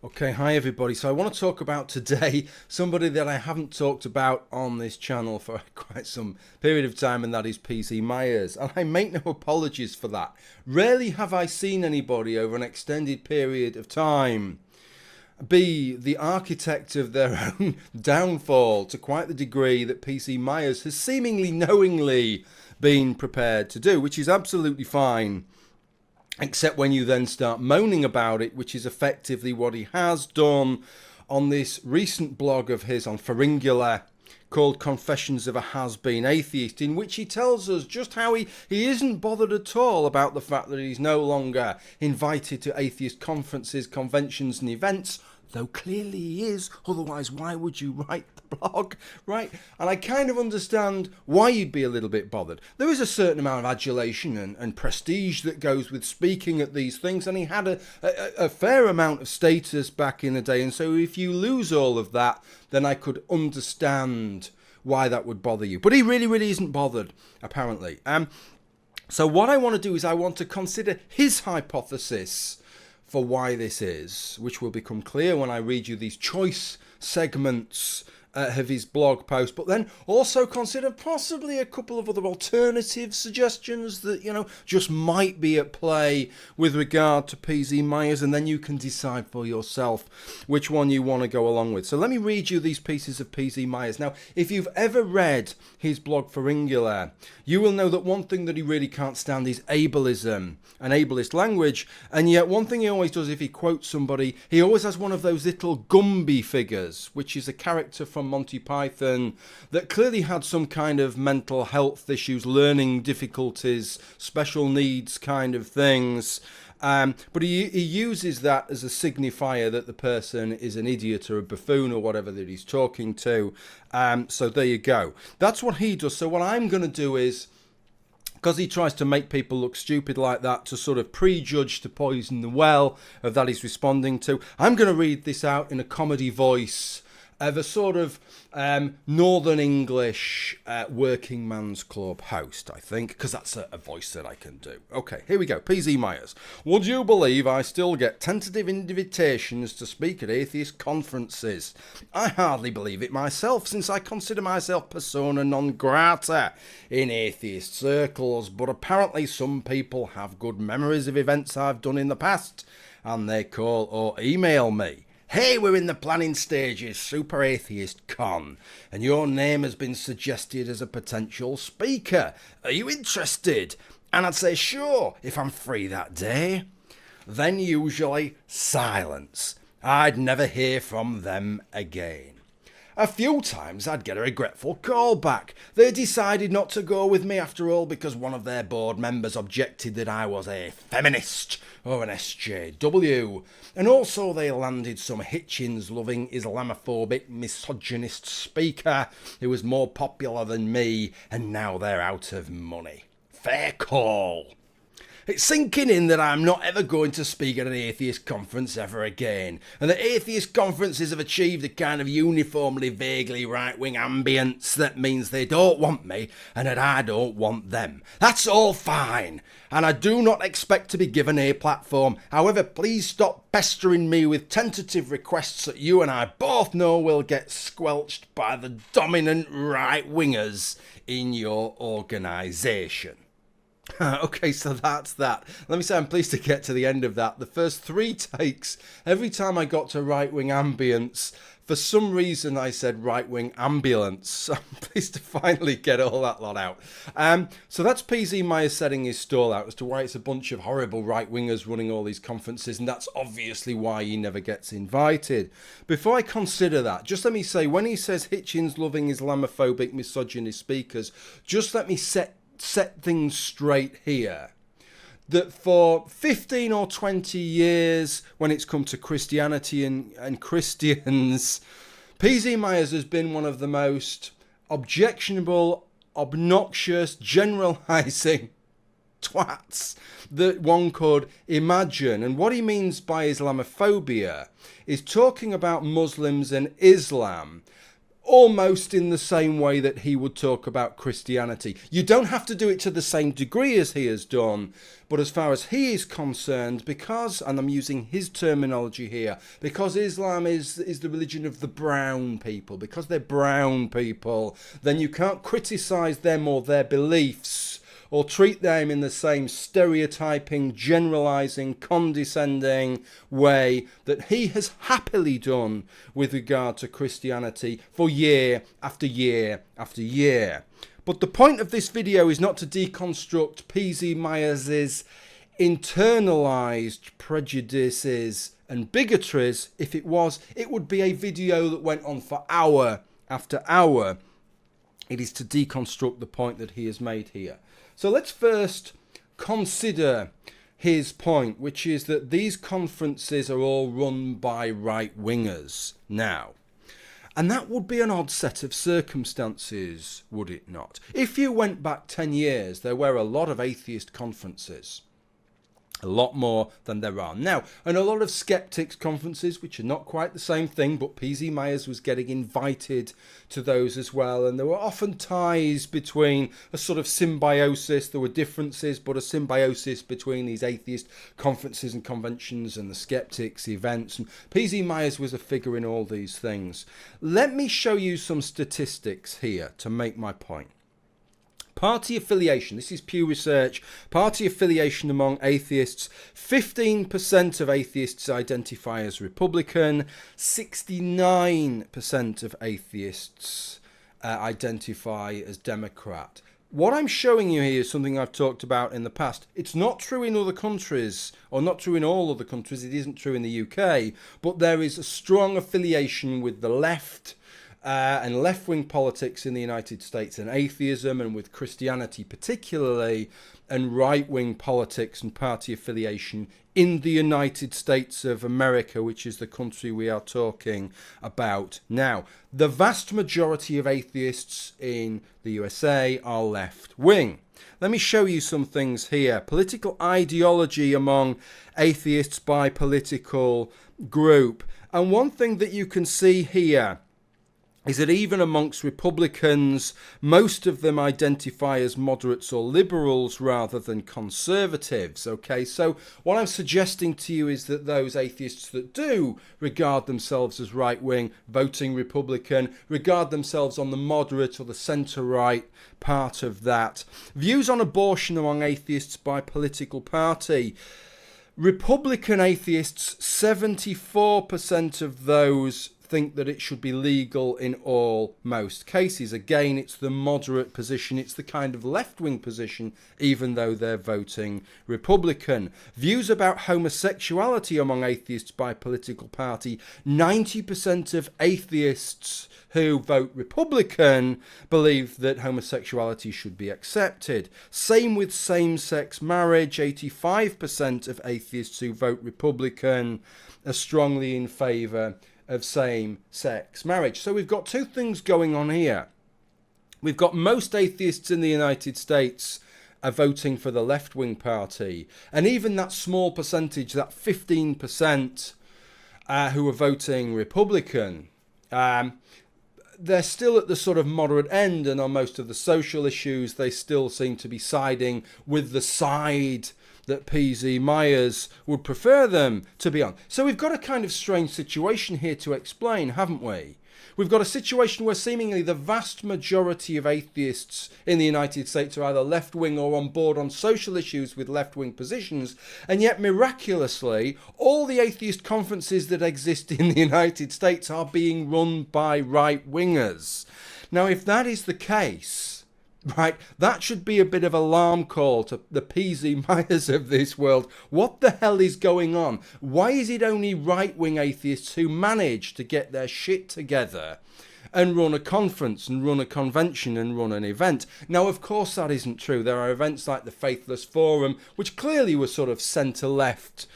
Okay, hi everybody. So I want to talk about today somebody that I haven't talked about on this channel for quite some period of time, and that is PC Myers. And I make no apologies for that. Rarely have I seen anybody over an extended period of time be the architect of their own downfall to quite the degree that PC Myers has seemingly knowingly been prepared to do, which is absolutely fine. Except when you then start moaning about it, which is effectively what he has done on this recent blog of his on Pharyngula called Confessions of a Has-Been Atheist, in which he tells us just how he isn't bothered at all about the fact that he's no longer invited to atheist conferences, conventions and events, though clearly he is, otherwise why would you write the blog, right? And I kind of understand why you'd be a little bit bothered. There is a certain amount of adulation and prestige that goes with speaking at these things, and he had a fair amount of status back in the day, and so if you lose all of that, then I could understand why that would bother you. But he really isn't bothered, apparently. So what I want to do is I want to consider his hypothesis for why this is, which will become clear when I read you these choice segments of his blog post, but then also consider possibly a couple of other alternative suggestions that, just might be at play with regard to PC Myers, and then you can decide for yourself which one you want to go along with. So let me read you these pieces of PC Myers. Now, if you've ever read his blog Pharyngula, you will know that one thing that he really can't stand is ableism and ableist language, and yet one thing he always does if he quotes somebody, he always has one of those little Gumby figures, which is a character from Monty Python that clearly had some kind of mental health issues, learning difficulties, special needs kind of things. But he uses that as a signifier that the person is an idiot or a buffoon or whatever that he's talking to. So there you go. That's what he does. So what I'm going to do is, because he tries to make people look stupid like that, to sort of prejudge, to poison the well of that he's responding to, I'm going to read this out in a comedy voice of a sort of Northern English working man's club host, I think, because that's a voice that I can do. Okay, here we go. PC Myers. Would you believe I still get tentative invitations to speak at atheist conferences? I hardly believe it myself, since I consider myself persona non grata in atheist circles, but apparently some people have good memories of events I've done in the past, and they call or email me. Hey, we're in the planning stages, Super Atheist Con, and your name has been suggested as a potential speaker. Are you interested? And I'd say sure, if I'm free that day. Then usually silence. I'd never hear from them again. A few times I'd get a regretful call back. They decided not to go with me after all because one of their board members objected that I was a feminist or an SJW. And also they landed some Hitchens-loving Islamophobic misogynist speaker who was more popular than me, and now they're out of money. Fair call. It's sinking in that I'm not ever going to speak at an atheist conference ever again, and that atheist conferences have achieved a kind of uniformly vaguely right-wing ambience that means they don't want me and that I don't want them. That's all fine, and I do not expect to be given a platform. However, please stop pestering me with tentative requests that you and I both know will get squelched by the dominant right-wingers in your organisation. Okay, so that's that. Let me say I'm pleased to get to the end of that. The first 3 takes, every time I got to right-wing ambience, for some reason I said right-wing ambulance. So I'm pleased to finally get all that lot out. So that's PC Myers setting his stall out as to why it's a bunch of horrible right-wingers running all these conferences, and that's obviously why he never gets invited. Before I consider that, just let me say, when he says Hitchens-loving Islamophobic misogynist speakers, just let me set things straight here. That for 15 or 20 years, when it's come to Christianity and Christians, PC Myers has been one of the most objectionable, obnoxious, generalizing twats that one could imagine. And what he means by Islamophobia is talking about Muslims and Islam almost in the same way that he would talk about Christianity. You don't have to do it to the same degree as he has done, but as far as he is concerned, because, and I'm using his terminology here, because Islam is the religion of the brown people, because they're brown people, then you can't criticize them or their beliefs or treat them in the same stereotyping, generalizing, condescending way that he has happily done with regard to Christianity for year after year after year. But the point of this video is not to deconstruct PZ Myers' internalized prejudices and bigotries. If it was, it would be a video that went on for hour after hour. It is to deconstruct the point that he has made here. So let's first consider his point, which is that these conferences are all run by right-wingers now. And that would be an odd set of circumstances, would it not? If you went back 10 years, there were a lot of atheist conferences. A lot more than there are now. And a lot of skeptics conferences, which are not quite the same thing, but PZ Myers was getting invited to those as well. And there were often ties between a sort of symbiosis. There were differences, but a symbiosis between these atheist conferences and conventions and the skeptics events. And PZ Myers was a figure in all these things. Let me show you some statistics here to make my point. Party affiliation, this is Pew Research, party affiliation among atheists, 15% of atheists identify as Republican, 69% of atheists identify as Democrat. What I'm showing you here is something I've talked about in the past. It's not true in other countries, or not true in all other countries, it isn't true in the UK, but there is a strong affiliation with the left, and left-wing politics in the United States and atheism, and with Christianity particularly, and right-wing politics and party affiliation in the United States of America, which is the country we are talking about now. The vast majority of atheists in the USA are left-wing. Let me show you some things here. Political ideology among atheists by political group. And one thing that you can see here is that even amongst Republicans, most of them identify as moderates or liberals rather than conservatives. Okay, so what I'm suggesting to you is that those atheists that do regard themselves as right-wing, voting Republican, regard themselves on the moderate or the centre-right part of that. Views on abortion among atheists by political party. Republican atheists, 74% of those think that it should be legal in most cases. Again, it's the moderate position, it's the kind of left-wing position, even though they're voting Republican. Views about homosexuality among atheists by political party, 90% of atheists who vote Republican believe that homosexuality should be accepted. Same with same-sex marriage, 85% of atheists who vote Republican are strongly in favour of same-sex marriage. So we've got two things going on here. We've got most atheists in the United States are voting for the left-wing party, and even that small percentage, that 15% who are voting Republican, they're still at the sort of moderate end, and on most of the social issues they still seem to be siding with the side that PZ Myers would prefer them to be on. So we've got a kind of strange situation here to explain, haven't we? We've got a situation where seemingly the vast majority of atheists in the United States are either left-wing or on board on social issues with left-wing positions, and yet miraculously all the atheist conferences that exist in the United States are being run by right-wingers. Now, if that is the case, right, that should be a bit of alarm call to the PZ Myers of this world. What the hell is going on? Why is it only right-wing atheists who manage to get their shit together and run a conference and run a convention and run an event? Now, of course, that isn't true. There are events like the Faithless Forum, which clearly were sort of centre-left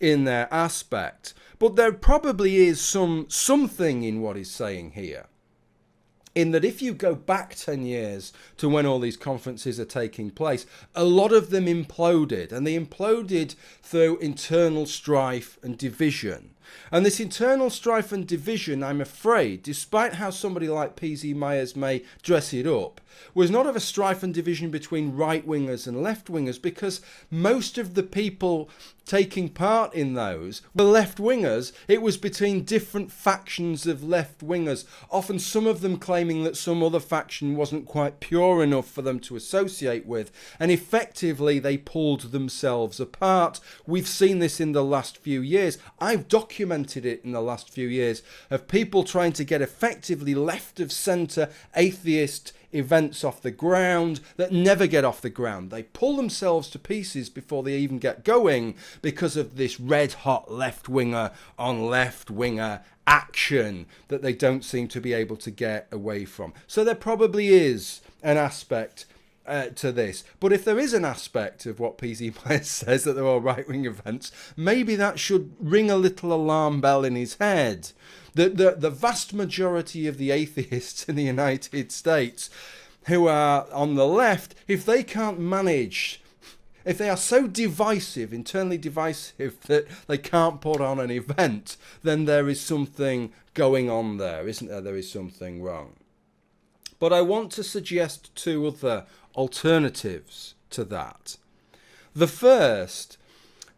in their aspect. But there probably is something in what he's saying here, in that if you go back 10 years to when all these conferences are taking place, a lot of them imploded, and they imploded through internal strife and division. And this internal strife and division, I'm afraid, despite how somebody like P.Z. Myers may dress it up, was not of a strife and division between right-wingers and left-wingers, because most of the people taking part in those were left-wingers. It was between different factions of left-wingers, often some of them claiming that some other faction wasn't quite pure enough for them to associate with, and effectively they pulled themselves apart. We've seen this in the last few years. I've documented it in the last few years of people trying to get effectively left-of-centre atheist events off the ground that never get off the ground. They pull themselves to pieces before they even get going because of this red-hot left-winger on left-winger action that they don't seem to be able to get away from. So there probably is an aspect to this. But if there is an aspect of what P.Z. Myers says, that there are right-wing events, maybe that should ring a little alarm bell in his head. The vast majority of the atheists in the United States who are on the left, if they can't manage, if they are so divisive, internally divisive, that they can't put on an event, then there is something going on there, isn't there? There is something wrong. But I want to suggest two other alternatives to that. The first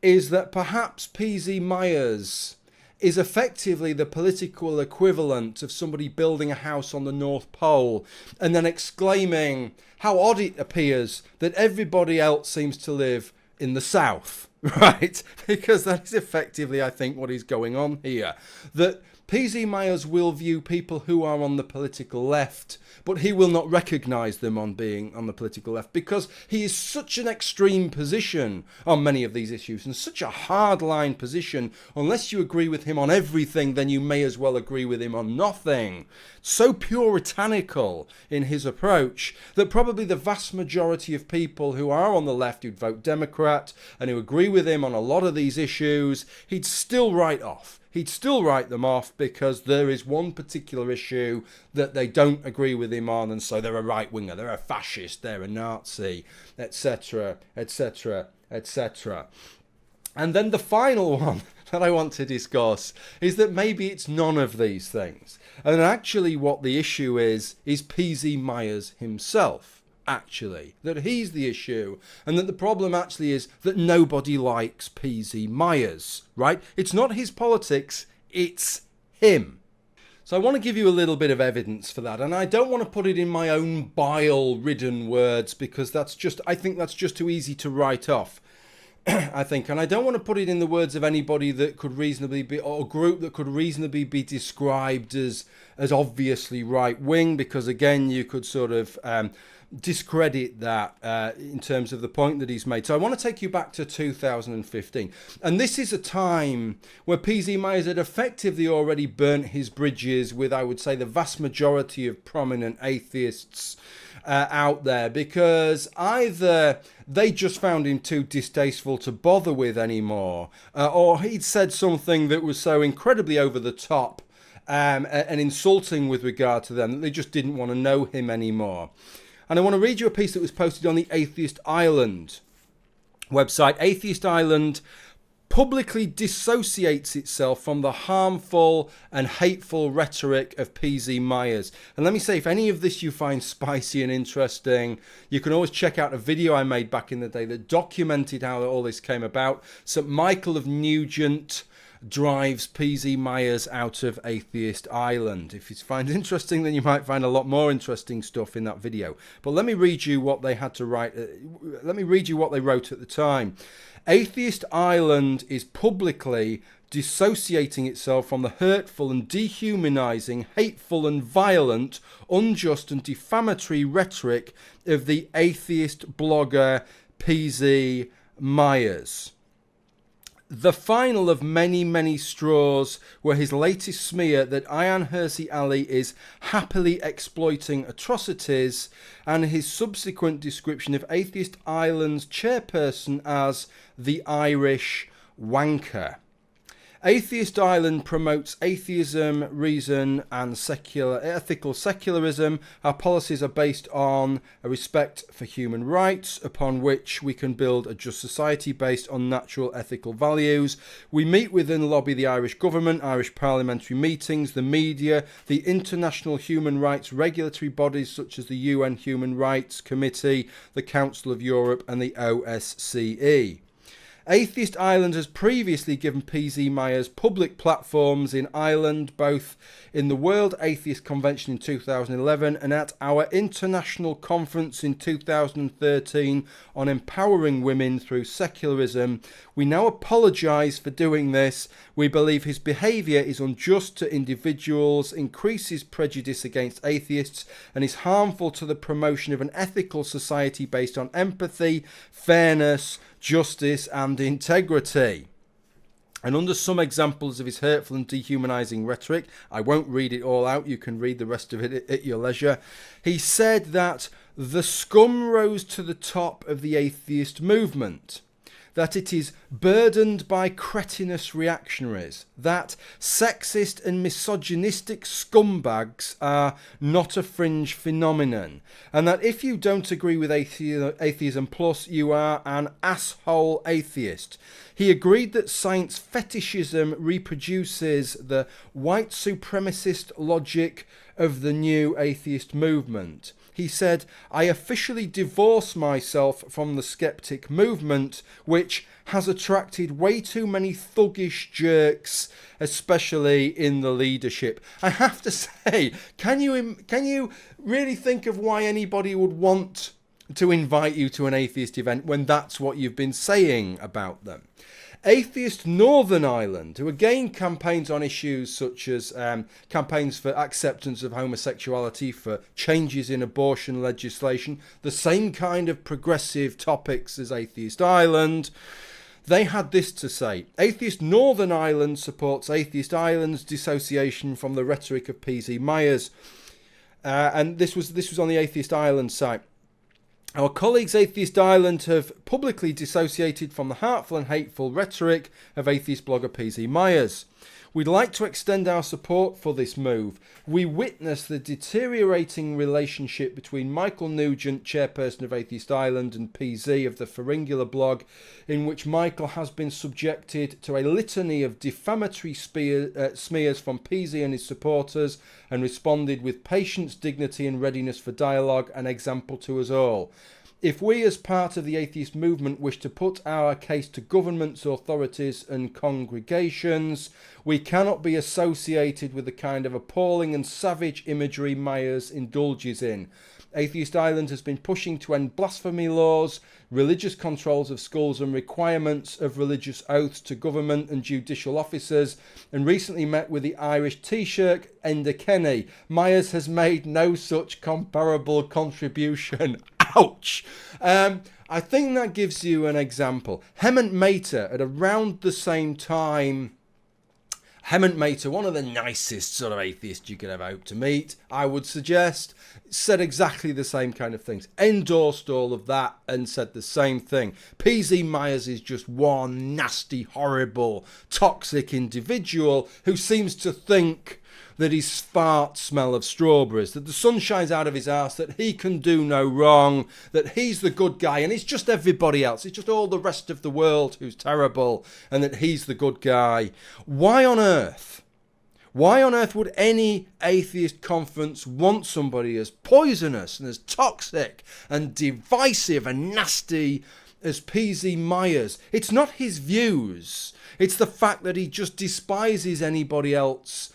is that perhaps P.Z. Myers is effectively the political equivalent of somebody building a house on the North Pole and then exclaiming how odd it appears that everybody else seems to live in the South, right? Because that is effectively, I think, what is going on here. That P.Z. Myers will view people who are on the political left, but he will not recognise them on being on the political left because he is such an extreme position on many of these issues and such a hardline position. Unless you agree with him on everything, then you may as well agree with him on nothing. So puritanical in his approach that probably the vast majority of people who are on the left who'd vote Democrat and who agree with him on a lot of these issues, he'd still write off. He'd still write them off because there is one particular issue that they don't agree with him on, and so they're a right-winger, they're a fascist, they're a Nazi, etc., etc., etc. And then the final one that I want to discuss is that maybe it's none of these things. And actually what the issue is P.Z. Myers himself. Actually, that he's the issue, and that the problem actually is that nobody likes P.Z. Myers, right? It's not his politics, it's him. So I want to give you a little bit of evidence for that, and I don't want to put it in my own bile-ridden words because I think that's just too easy to write off. I think, and I don't want to put it in the words of anybody that could reasonably be, or a group that could reasonably be described as obviously right-wing, because again, you could sort of discredit that in terms of the point that he's made. So I want to take you back to 2015. And this is a time where P.Z. Myers had effectively already burnt his bridges with, I would say, the vast majority of prominent atheists out there, because either they just found him too distasteful to bother with anymore, or he'd said something that was so incredibly over the top and insulting with regard to them that they just didn't want to know him anymore. And I want to read you a piece that was posted on the Atheist Island website. Atheist Island publicly dissociates itself from the harmful and hateful rhetoric of P.Z. Myers. And let me say, if any of this you find spicy and interesting, you can always check out a video I made back in the day that documented how all this came about. St. Michael of Nugent drives P.Z. Myers out of Atheist Island. If you find it interesting, then you might find a lot more interesting stuff in that video. But let me read you what they had to write. Let me read you what they wrote at the time. Atheist Island is publicly dissociating itself from the hurtful and dehumanizing, hateful and violent, unjust and defamatory rhetoric of the atheist blogger P.Z. Myers. The final of many, many straws were his latest smear that Ayaan Hirsi Ali is happily exploiting atrocities, and his subsequent description of Atheist Island's chairperson as the Irish wanker. Atheist Island promotes atheism, reason, and ethical secularism. Our policies are based on a respect for human rights, upon which we can build a just society based on natural ethical values. We meet with and lobby the Irish government, Irish parliamentary meetings, the media, the international human rights regulatory bodies such as the UN Human Rights Committee, the Council of Europe, and the OSCE. Atheist Island has previously given PZ Myers public platforms in Ireland, both in the World Atheist Convention in 2011 and at our international conference in 2013 on empowering women through secularism. We now apologise for doing this. We believe his behaviour is unjust to individuals, increases prejudice against atheists, and is harmful to the promotion of an ethical society based on empathy, fairness, justice and integrity. And under some examples of his hurtful and dehumanising rhetoric, I won't read it all out, you can read the rest of it at your leisure, he said that the scum rose to the top of the atheist movement, that it is burdened by cretinous reactionaries, that sexist and misogynistic scumbags are not a fringe phenomenon, and that if you don't agree with Atheism Plus, you are an asshole atheist. He agreed that science fetishism reproduces the white supremacist logic of the new atheist movement. He said, I officially divorce myself from the skeptic movement, which has attracted way too many thuggish jerks, especially in the leadership. I have to say, can you really think of why anybody would want to invite you to an atheist event when that's what you've been saying about them? Atheist Northern Ireland, who again campaigns on issues such as campaigns for acceptance of homosexuality, for changes in abortion legislation, the same kind of progressive topics as Atheist Ireland. They had this to say: Atheist Northern Ireland supports Atheist Ireland's dissociation from the rhetoric of PZ Myers. And this was on the Atheist Ireland site. Our colleagues Atheist Ireland have publicly dissociated from the heartful and hateful rhetoric of atheist blogger PZ Myers. We'd like to extend our support for this move. We witness the deteriorating relationship between Michael Nugent, chairperson of Atheist Ireland, and PZ of the Pharyngula blog, in which Michael has been subjected to a litany of defamatory smears from PZ and his supporters, and responded with patience, dignity and readiness for dialogue, an example to us all. If we as part of the atheist movement wish to put our case to governments, authorities and congregations, we cannot be associated with the kind of appalling and savage imagery Myers indulges in. Atheist Ireland has been pushing to end blasphemy laws, religious controls of schools and requirements of religious oaths to government and judicial officers, and recently met with the Irish Taoiseach Enda Kenny. Myers has made no such comparable contribution. Ouch! I think that gives you an example. Hemant Mehta, at around the same time, Hemant Mehta, one of the nicest sort of atheists you could ever hope to meet, I would suggest, said exactly the same kind of things. Endorsed all of that and said the same thing. PZ Myers is just one nasty, horrible, toxic individual who seems to think that his farts smell of strawberries, that the sun shines out of his arse, that he can do no wrong, that he's the good guy, and it's just everybody else. It's just all the rest of the world who's terrible, and that he's the good guy. Why on earth would any atheist conference want somebody as poisonous and as toxic and divisive and nasty as PZ Myers? It's not his views. It's the fact that he just despises anybody else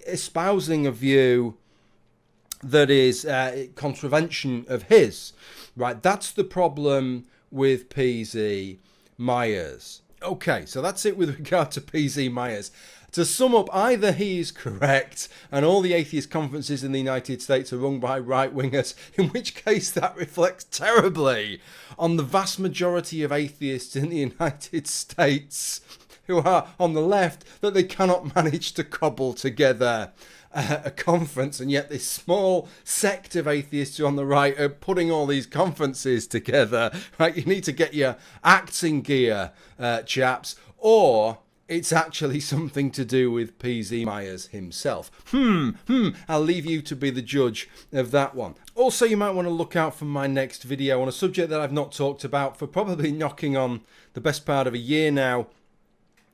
espousing a view that is contravention of his. Right, that's the problem with PZ Myers. Okay, so that's it with regard to PZ Myers. To sum up, either he is correct and all the atheist conferences in the United States are run by right-wingers, in which case that reflects terribly on the vast majority of atheists in the United States who are on the left, that they cannot manage to cobble together a conference, and yet this small sect of atheists on the right are putting all these conferences together. Right, you need to get your acts in gear, chaps, or it's actually something to do with P.Z. Myers himself. I'll leave you to be the judge of that one. Also, you might want to look out for my next video on a subject that I've not talked about for probably knocking on the best part of a year now,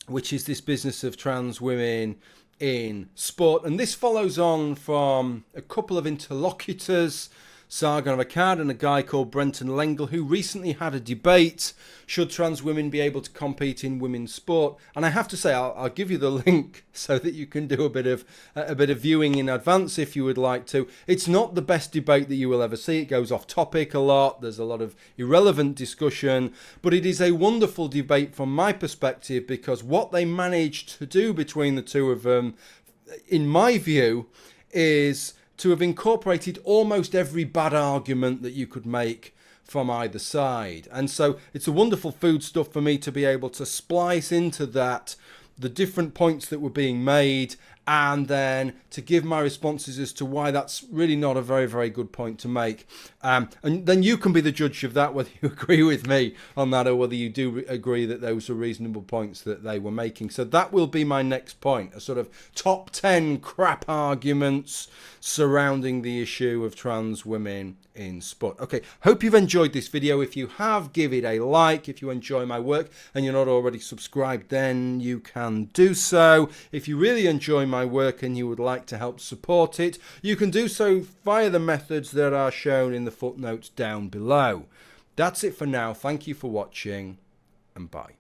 which is this business of trans women in sport. And this follows on from a couple of interlocutors, Sargon of Akkad and a guy called Brenton Lengel, who recently had a debate: should trans women be able to compete in women's sport? And I have to say, I'll give you the link so that you can do a bit of viewing in advance if you would like to. It's not the best debate that you will ever see. It goes off topic a lot. There's a lot of irrelevant discussion, but it is a wonderful debate from my perspective, because what they managed to do between the two of them, in my view, is to have incorporated almost every bad argument that you could make from either side. And so it's a wonderful food stuff for me to be able to splice into that the different points that were being made, and then to give my responses as to why that's really not a very, very good point to make. And then you can be the judge of that, whether you agree with me on that or whether you do agree that those were reasonable points that they were making. So that will be my next point, a sort of top 10 crap arguments surrounding the issue of trans women in sport. Okay, hope you've enjoyed this video. If you have, give it a like. If you enjoy my work and you're not already subscribed, then you can do so. If you really enjoy my work and you would like to help support it, you can do so via the methods that are shown in the footnotes down below. That's it for now. Thank you for watching, and bye.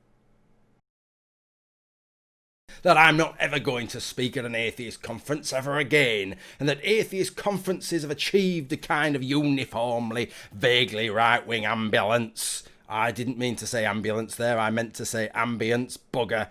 That I'm not ever going to speak at an atheist conference ever again, and that atheist conferences have achieved a kind of uniformly, vaguely right-wing ambulance. I didn't mean to say ambulance there, I meant to say ambience, bugger.